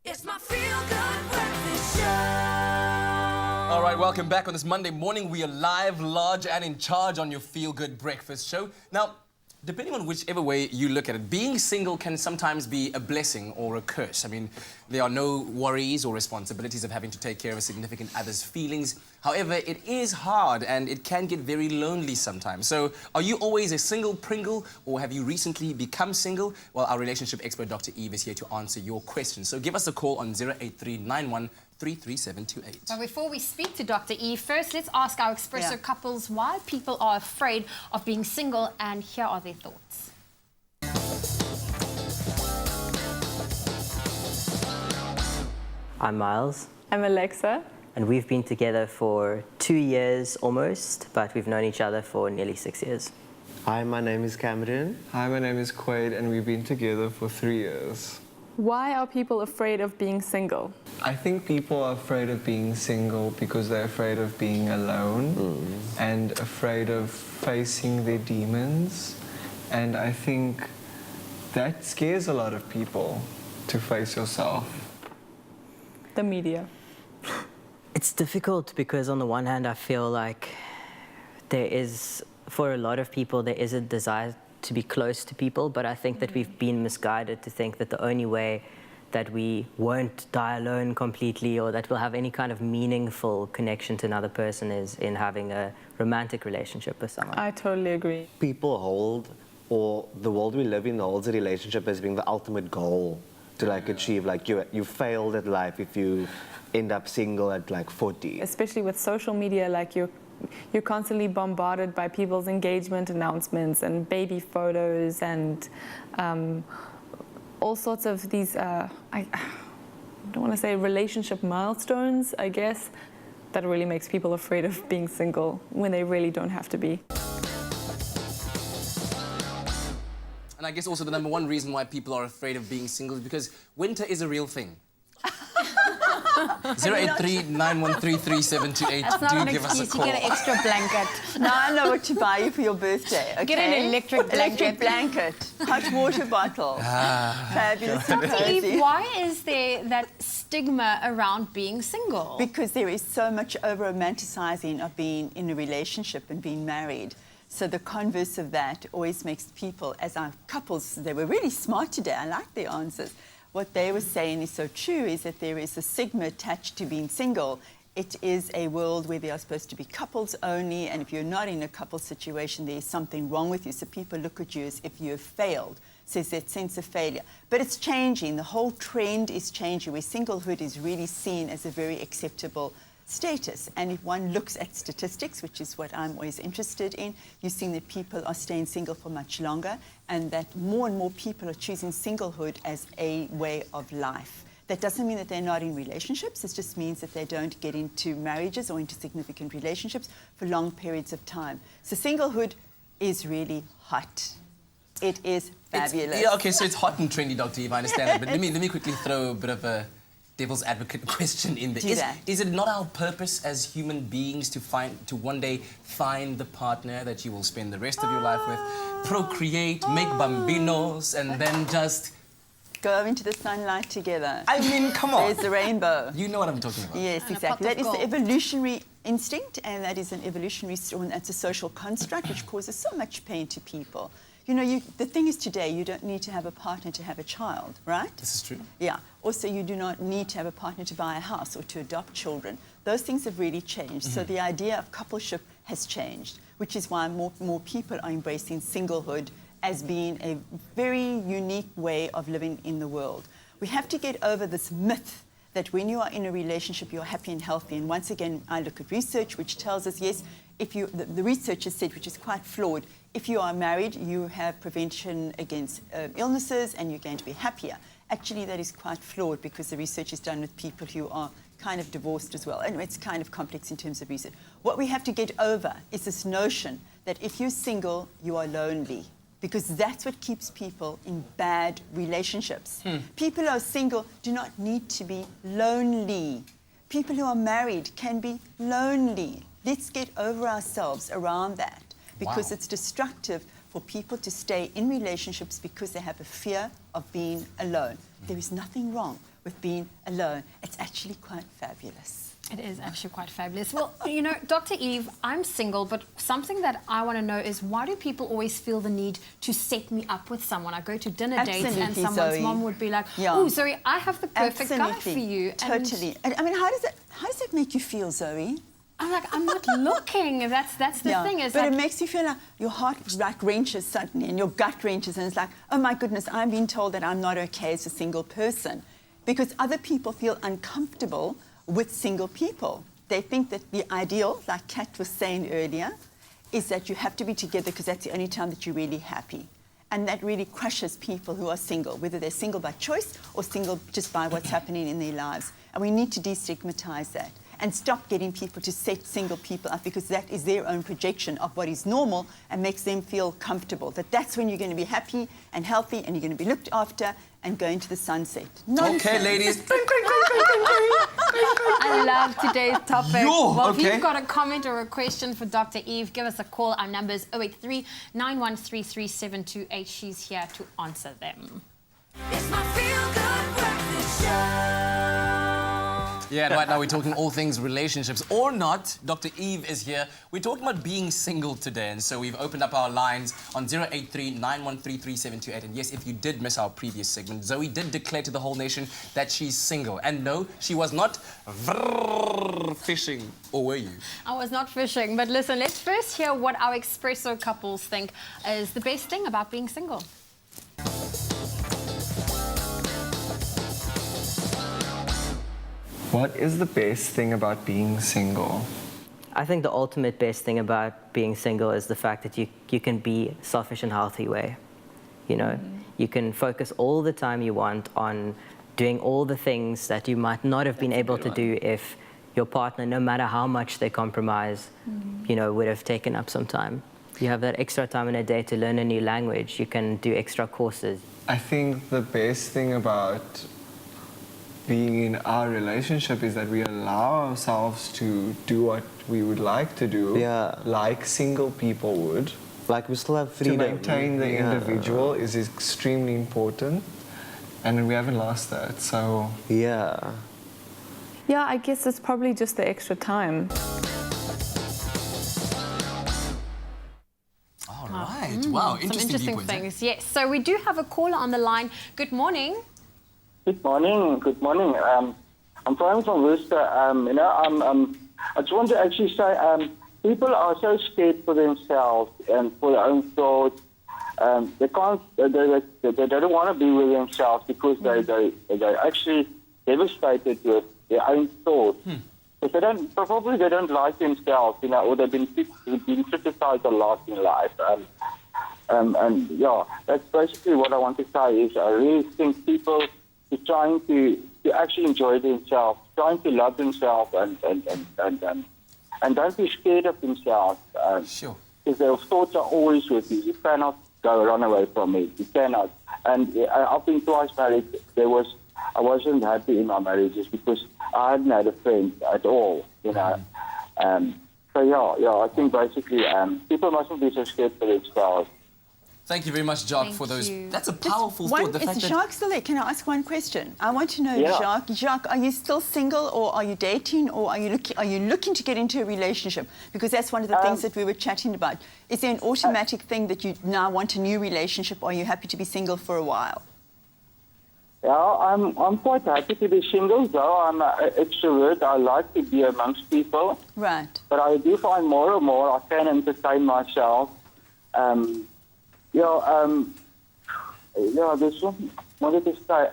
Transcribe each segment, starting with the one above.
It's my feel-good breakfast show. All right, welcome back on this Monday morning. We are live, large, and in charge on your feel-good breakfast show. Now, depending on whichever way you look at it, being single can sometimes be a blessing or a curse. I mean, there are no worries or responsibilities of having to take care of a significant other's feelings. However, it is hard and it can get very lonely sometimes. So, are you always a single Pringle or have you recently become single? Well, our relationship expert, Dr. Eve, is here to answer your questions. So, give us a call on 08391 33728. But before we speak to Dr. E, first let's ask our Expresso couples why people are afraid of being single, and here are their thoughts. I'm Miles, I'm Alexa. and we've been together for 2 years almost, but we've known each other for nearly 6 years. Hi, my name is Cameron. Hi, my name is Quaid, and we've been together for 3 years. Why are people afraid of being single? I think people are afraid of being single because they're afraid of being alone and afraid of facing their demons. And I think that scares a lot of people, to face yourself. The media. It's difficult because on the one hand, I feel like there is, for a lot of people, there is a desire to be close to people, but I think that we've been misguided to think that the only way that we won't die alone completely or that we'll have any kind of meaningful connection to another person is in having a romantic relationship with someone. I totally agree. People hold, or the world we live in holds a relationship as being the ultimate goal to achieve. You failed at life if you end up single at 40. Especially with social media, you're constantly bombarded by people's engagement announcements and baby photos and all sorts of these, I don't want to say relationship milestones, I guess, that really makes people afraid of being single when they really don't have to be. And I guess also the number one reason why people are afraid of being single is because winter is a real thing. 08391333728. That's not an excuse, you get an extra blanket. Now I know what to buy you for your birthday. Okay? Get an electric blanket, hot water bottle. Fabulous. Dr. Eve, why is there that stigma around being single? Because there is so much over-romanticizing of being in a relationship and being married. So the converse of that always makes people, as our couples, they were really smart today. I like their answers. What they were saying is so true, is that there is a stigma attached to being single. It is a world where they are supposed to be couples only, and if you're not in a couple situation, there is something wrong with you. So people look at you as if you have failed. So there's that sense of failure. But it's changing. The whole trend is changing, where singlehood is really seen as a very acceptable status. And if one looks at statistics, which is what I'm always interested in, you're seeing that people are staying single for much longer, and that more and more people are choosing singlehood as a way of life. That doesn't mean that they're not in relationships. It just means that they don't get into marriages or into significant relationships for long periods of time. So singlehood is really hot. It is fabulous. Okay, so it's hot and trendy, Dr. Eve, I understand that. But let me quickly throw a bit of a devil's advocate question in there. Is it not our purpose as human beings to one day find the partner that you will spend the rest of your life with, procreate, make bambinos, and then just go into the sunlight together? I mean, come on. There's the rainbow. You know what I'm talking about. Yes, exactly. That is the evolutionary instinct, and that is an evolutionary, that's a social construct which causes so much pain to people. You know, the thing is today, you don't need to have a partner to have a child, right? This is true. Yeah. Also, you do not need to have a partner to buy a house or to adopt children. Those things have really changed. So the idea of coupleship has changed, which is why more people are embracing singlehood as being a very unique way of living in the world. We have to get over this myth that when you are in a relationship, you're happy and healthy. And once again, I look at research which tells us, yes, if you, the research has said, which is quite flawed, if you are married, you have prevention against illnesses and you're going to be happier. Actually, that is quite flawed because the research is done with people who are kind of divorced as well. Anyway, it's kind of complex in terms of research. What we have to get over is this notion that if you're single, you are lonely, because that's what keeps people in bad relationships. People who are single do not need to be lonely. People who are married can be lonely. Let's get over ourselves around that, because it's destructive for people to stay in relationships because they have a fear of being alone. There is nothing wrong with being alone. It's actually quite fabulous. It is actually quite fabulous. Well, you know, Dr. Eve, I'm single, but something that I want to know is why do people always feel the need to set me up with someone? I go to dinner dates and Absolutely, someone's Zoe. mom would be like, Yeah. oh, Zoe, I have the perfect guy for you. And Totally. I mean, how does that make you feel, Zoe? I'm like, I'm not looking. That's the thing. Is but like, it makes you feel like your heart like wrenches suddenly and your gut wrenches and it's like, oh my goodness, I'm being told that I'm not okay as a single person. Because other people feel uncomfortable with single people. They think that the ideal, like Kat was saying earlier, is that you have to be together because that's the only time that you're really happy. And that really crushes people who are single, whether they're single by choice or single just by what's happening in their lives. And we need to destigmatize that and stop getting people to set single people up because that is their own projection of what is normal and makes them feel comfortable. That's when you're going to be happy and healthy and you're going to be looked after and go into the sunset. Nonsense. Okay, ladies. I love today's topic. Yo, Well, if okay. you've got a comment or a question for Dr. Eve, give us a call. Our number is 083 9133 728. She's here to answer them. It's my feel-good breakfast show. Yeah, and right now we're talking all things relationships or not. Dr. Eve is here. We're talking about being single today, and so we've opened up our lines on 083 9133 728. And yes, if you did miss our previous segment, Zoe did declare to the whole nation that she's single. And no, she was not fishing, or were you? I was not fishing, but listen, let's first hear what our Expresso couples think is the best thing about being single. What is the best thing about being single? I think the ultimate best thing about being single is the fact that you can be selfish in a healthy way. You know, you can focus all the time you want on doing all the things that you might not have been able to do if your partner, no matter how much they compromise, you know, would have taken up some time. You have that extra time in a day to learn a new language. You can do extra courses. I think the best thing about being in our relationship is that we allow ourselves to do what we would like to do, Yeah. like single people would. Like we still have To freedom. maintain the Yeah. individual is extremely important, and we haven't lost that. So Yeah. Yeah, I guess it's probably just the extra time. All right. Wow, Some interesting viewpoints, eh? things, yes. So we do have a caller on the line. Good morning. Good morning. Good morning. I'm calling from Worcester. I just want to actually say, people are so scared for themselves and for their own thoughts. They can't. They don't want to be with themselves because they're actually devastated with their own thoughts. Because they don't like themselves, you know, or they've been criticized a lot in life. And yeah, that's basically what I want to say. Is I really think people are trying to actually enjoy themselves, trying to love themselves, and don't be scared of themselves. Sure. Because their thoughts are always with you. You cannot run away from it. You cannot. And I've been twice married. I wasn't happy in my marriages because I hadn't had a friend at all, you know. So yeah, I think basically people mustn't be so scared for themselves. Thank you very much, Jock, Thank for those. you. That's a powerful thought. The fact Is that Jacques still there? Can I ask one question? I want to know, Yeah. Jacques, are you still single or are you dating or are you looking to get into a relationship? Because that's one of the things that we were chatting about. Is there an automatic thing that you now want a new relationship or are you happy to be single for a while? Yeah, I'm quite happy to be single, though. I'm an extrovert. I like to be amongst people. Right. But I do find more and more I can entertain myself. There's one wanted to say.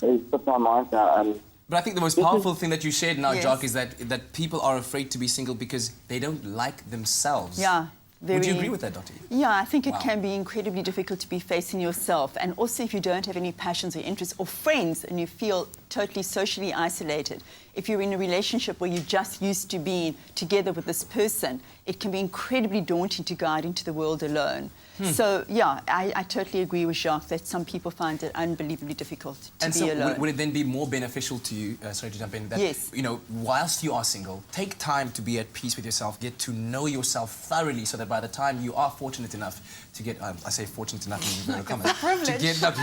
It's put my mind now. But I think the most powerful thing that you shared now, Yes. Jock, is that people are afraid to be single because they don't like themselves. Yeah. Would you agree with that, Dr. Eve? Yeah, I think it Wow. can be incredibly difficult to be facing yourself. And also if you don't have any passions or interests or friends and you feel totally socially isolated. If you're in a relationship where you're just used to being together with this person, it can be incredibly daunting to go out into the world alone. So, yeah, I totally agree with Jacques that some people find it unbelievably difficult to And be so alone. would it then be more beneficial to you, sorry to jump in, that, Yes. you know, whilst you are single, take time to be at peace with yourself, get to know yourself thoroughly so that by the time you are fortunate enough to get, I say fortunate enough in inverted commas, to get, that's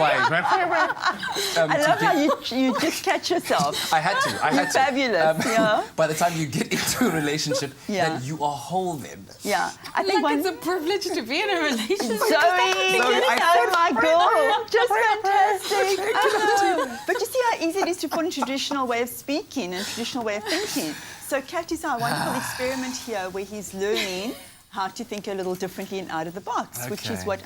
why. I love how you just catch yourself. I had to. You're fabulous, yeah. By the time you get into a relationship, Yeah. that you are whole then. Yeah, I think Like it's a privilege to be in a relationship. Zoe, oh my God, just fantastic. Oh. But you see how easy it is to put in traditional way of speaking and traditional way of thinking. So Kat is our wonderful experiment here where he's learning how to think a little differently and out of the box, which is Okay. what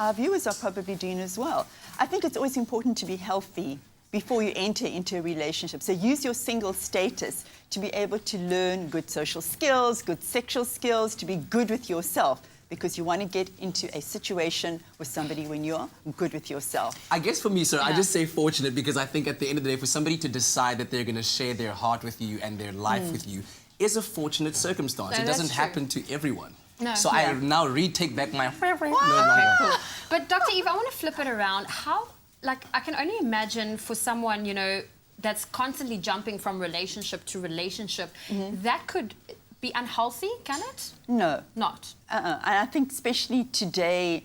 our viewers are probably doing as well. I think it's always important to be healthy before you enter into a relationship. So use your single status to be able to learn good social skills, good sexual skills, to be good with yourself, because you want to get into a situation with somebody when you're good with yourself. I guess for me, sir, I Yeah. just say fortunate because I think at the end of the day, for somebody to decide that they're going to share their heart with you and their life with you is a fortunate circumstance. No, It that's doesn't true. happen to everyone. No. So Yeah. I now retake back my no Okay, longer. cool. But Dr. Eve, I want to flip it around. How, like, I can only imagine for someone, you know, that's constantly jumping from relationship to relationship, that could be unhealthy, can it? No. Not. And I think especially today,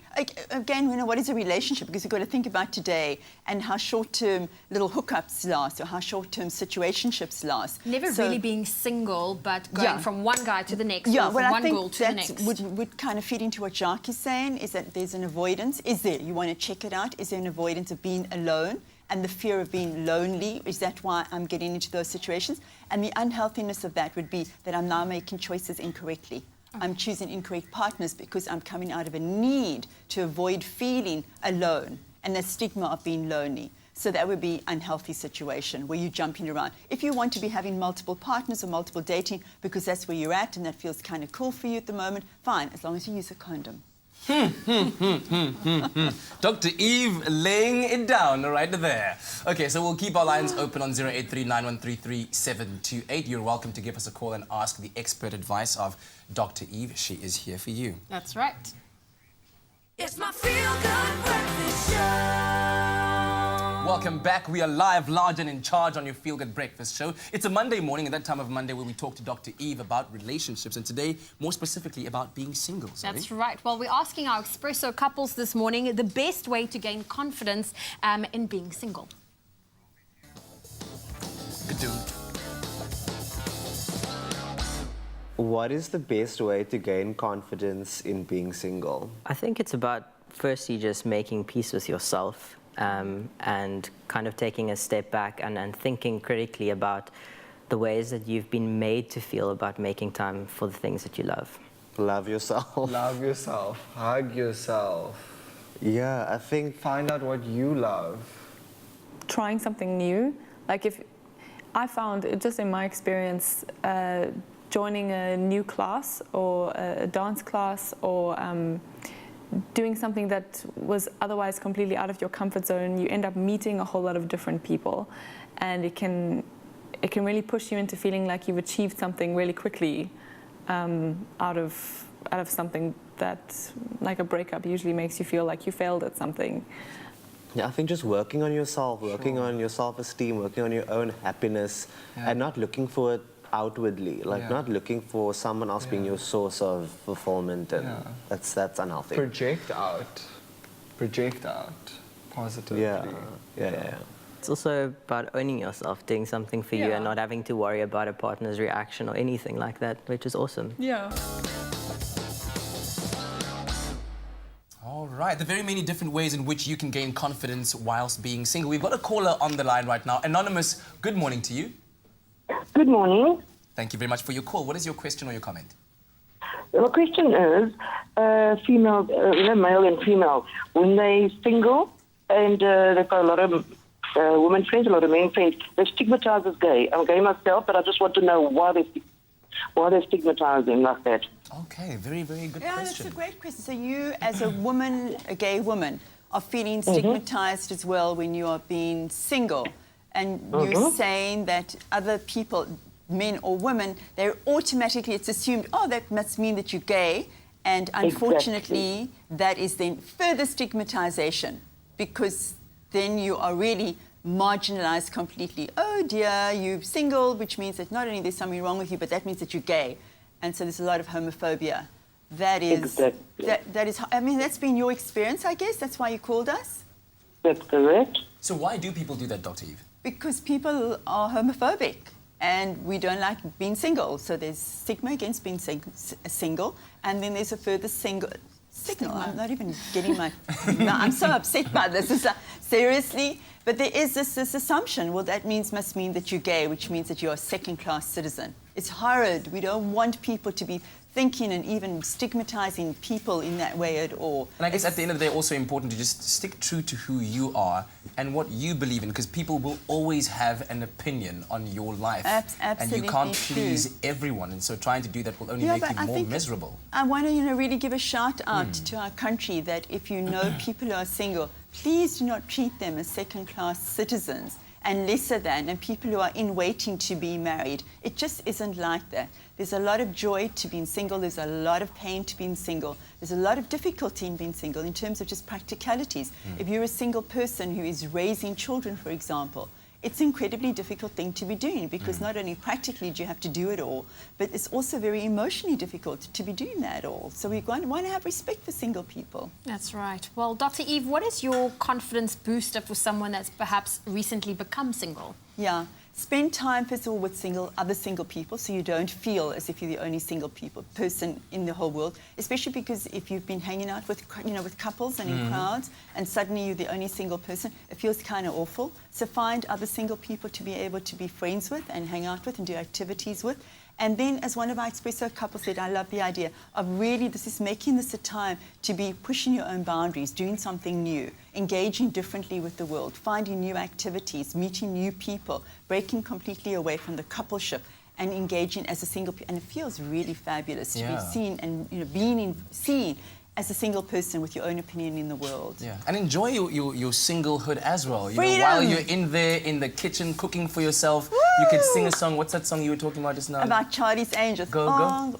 again, you know, what is a relationship? Because you've got to think about today and how short-term little hookups last or how short-term situationships last. Never So- really being single, but going Yeah. from one guy to the next, Yeah, or well, from I one think girl to the that next. would kind of feed into what Jacques is saying, is that there's an avoidance. Is there? You want to check it out. Is there an avoidance of being alone? And the fear of being lonely, is that why I'm getting into those situations? And the unhealthiness of that would be that I'm now making choices incorrectly. I'm choosing incorrect partners because I'm coming out of a need to avoid feeling alone and the stigma of being lonely. So that would be unhealthy situation where you're jumping around. If you want to be having multiple partners or multiple dating because that's where you're at and that feels kind of cool for you at the moment, fine, as long as you use a condom. Dr. Eve laying it down right there. Okay, so we'll keep our lines open on 08391333728. You're welcome to give us a call and ask the expert advice of Dr. Eve. She is here for you. That's right. It's my feel-good breakfast show. Welcome back. We are live, large and in charge on your Feel Good Breakfast show. It's a Monday morning, at that time of Monday, where we talk to Dr. Eve about relationships, and today, more specifically, about being single. Sorry. That's right. Well, we're asking our Expresso couples this morning the best way to gain confidence in being single. What is the best way to gain confidence in being single? I think it's about firstly just making peace with yourself and kind of taking a step back and thinking critically about the ways that you've been made to feel about making time for the things that you love. Love yourself. Love yourself. Hug yourself. Yeah, I think Find out what you love. Trying something new. Like if I found, just in my experience, joining a new class or a dance class or doing something that was otherwise completely out of your comfort zone, you end up meeting a whole lot of different people, and it can really push you into feeling like you've achieved something really quickly out of something that, like a breakup, usually makes you feel like you failed at something. Yeah, I think just working on yourself, working on your self-esteem, working on your own happiness, and not looking for it outwardly, like Yeah. not looking for someone else being your source of fulfillment, and that's unhealthy. Project out positively. Yeah. It's also about owning yourself, doing something for you Yeah. and not having to worry about a partner's reaction or anything like that, which is awesome. Yeah. All right, the very many different ways in which you can gain confidence whilst being single. We've got a caller on the line right now. Anonymous, good morning to you. Good morning. Thank you very much for your call. What is your question or your comment? My question is, female, male and female, when they're single and they've got a lot of women friends, a lot of men friends, they're stigmatized as gay. I'm gay myself, but I just want to know why they're stigmatizing like that. Okay, very, very good Yeah, question. that's a great question. So you, as a woman, a gay woman, are feeling stigmatized as well when you are being single. And you're saying that other people, men or women, they're automatically, it's assumed, oh, that must mean that you're gay. And unfortunately, that is then further stigmatization, because then you are really marginalized completely. Oh dear, you're single, which means that not only there's something wrong with you, but that means that you're gay. And so there's a lot of homophobia. That is, that is, I mean, that's been your experience, I guess. That's why you called us. That's correct. So why do people do that, Dr. Eve? Because people are homophobic and we don't like being single. So there's stigma against being single, and then there's a further signal. I'm not even getting my... No, I'm so upset by this. Seriously. But there is this assumption, well, that must mean that you're gay, which means that you're a second-class citizen. It's horrid. We don't want people to be thinking and even stigmatizing people in that way at all. And I guess at the end of the day, also important to just stick true to who you are and what you believe in, because people will always have an opinion on your life. Absolutely. And you can't please everyone, and so trying to do that will only make you more miserable. I want to, really give a shout out to our country that if you know people who are single, please do not treat them as second-class citizens and lesser than, and people who are in waiting to be married. It just isn't like that. There's a lot of joy to being single. There's a lot of pain to being single. There's a lot of difficulty in being single in terms of just practicalities. If you're a single person who is raising children, for example, it's an incredibly difficult thing to be doing, because not only practically do you have to do it all, but it's also very emotionally difficult to be doing that all. So we want to have respect for single people. That's right. Well, Dr. Eve, what is your confidence booster for someone that's perhaps recently become single? Yeah. Spend time, first of all, with other single people, so you don't feel as if you're the only single person in the whole world, especially because if you've been hanging out with, with couples and in crowds, and suddenly you're the only single person, it feels kind of awful. So find other single people to be able to be friends with and hang out with and do activities with. And then, as one of our Expresso couples said, I love the idea of really making this a time to be pushing your own boundaries, doing something new, engaging differently with the world, finding new activities, meeting new people, breaking completely away from the coupleship and engaging as a single person. And it feels really fabulous to be seen and being seen as a single person with your own opinion in the world. Yeah, and enjoy your singlehood as well. Freedom! While you're in there in the kitchen cooking for yourself, you could sing a song. What's that song you were talking about just now? About Charlie's Angels. Go.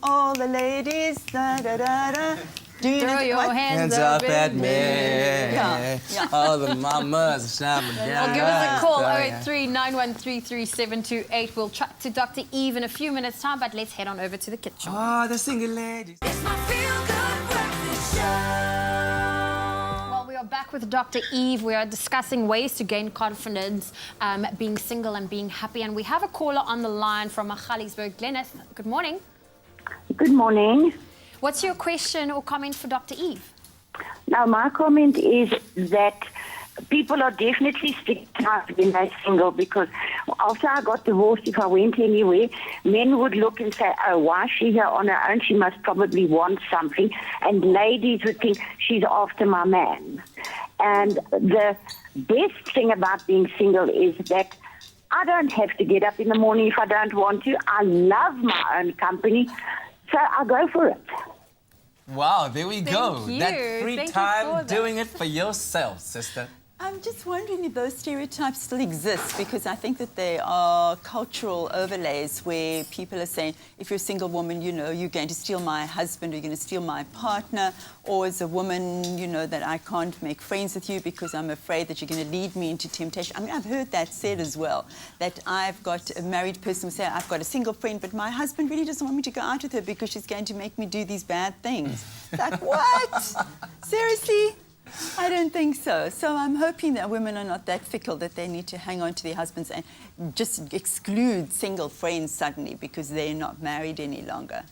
All the ladies, da-da-da-da. Throw your hands up at me. Yeah. All the mamas shopping down. Or give us a call, 083-913-3728. We'll chat to Dr. Eve in a few minutes' time, but let's head on over to the kitchen. Oh, the single ladies. It's my feel-good breakfast show. Well, we are back with Dr. Eve. We are discussing ways to gain confidence, being single and being happy. And we have a caller on the line from Magaliesburg. Gleneth, good morning. Good morning. What's your question or comment for Dr. Eve? Now, my comment is that people are definitely stigmatized when they're single, because after I got divorced, if I went anywhere, men would look and say, oh, why is she here on her own? She must probably want something. And ladies would think, she's after my man. And the best thing about being single is that I don't have to get up in the morning if I don't want to. I love my own company, so I go for it. Wow, there we go. Thank you. That free Thank you time for that. doing it for yourself, sister. I'm just wondering if those stereotypes still exist, because I think that there are cultural overlays where people are saying, if you're a single woman, you're going to steal my husband, or you're going to steal my partner, or as a woman, that I can't make friends with you because I'm afraid that you're going to lead me into temptation. I mean, I've heard that said as well, that I've got a married person who say, I've got a single friend, but my husband really doesn't want me to go out with her because she's going to make me do these bad things. Like, what? Seriously? I don't think so. So I'm hoping that women are not that fickle that they need to hang on to their husbands and just exclude single friends suddenly because they're not married any longer.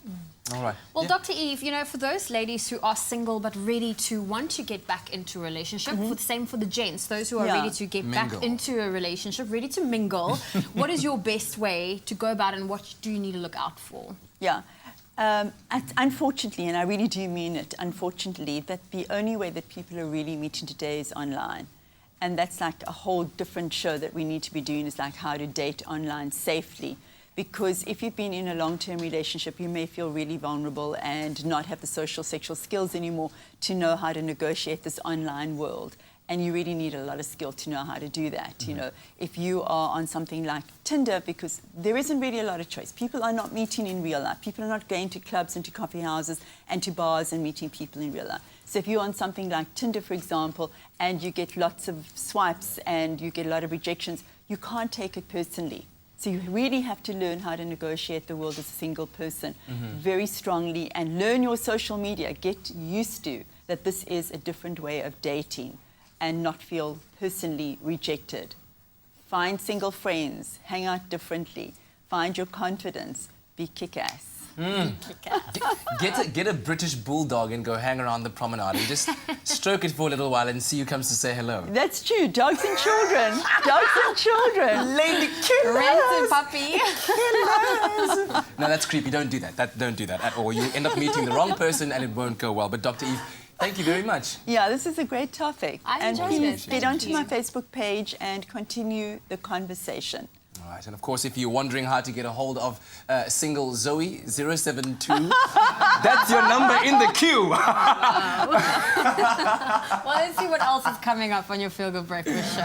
All right. Well, Dr. Eve, for those ladies who are single but ready to want to get back into a relationship, same for the gents, those who are ready to get back into a relationship, ready to mingle, what is your best way to go about, and what do you need to look out for? Yeah. Unfortunately, and I really do mean it, unfortunately, that the only way that people are really meeting today is online. And that's like a whole different show that we need to be doing, is like how to date online safely. Because if you've been in a long-term relationship, you may feel really vulnerable and not have the social, sexual skills anymore to know how to negotiate this online world. And you really need a lot of skill to know how to do that. You know, if you are on something like Tinder, because there isn't really a lot of choice. People are not meeting in real life. People are not going to clubs and to coffee houses and to bars and meeting people in real life. So if you're on something like Tinder, for example, and you get lots of swipes and you get a lot of rejections, you can't take it personally. So you really have to learn how to negotiate the world as a single person very strongly and learn your social media. Get used to that this is a different way of dating and not feel personally rejected. Find single friends, hang out differently, find your confidence, be kick-ass. Get a British bulldog and go hang around the promenade and just stroke it for a little while and see who comes to say hello. That's true, dogs and children. Dogs and children. Lady killers! Rented puppy. No, that's creepy. Don't do that. Don't do that at all. You end up meeting the wrong person and it won't go well. But Dr. Eve, thank you very much. Yeah, this is a great topic. I enjoyed please it. get Thank onto you. my Facebook page and continue the conversation. All right, and of course, if you're wondering how to get a hold of single Zoe 072, that's your number in the queue. Well, let's see what else is coming up on your Feel Good Breakfast show.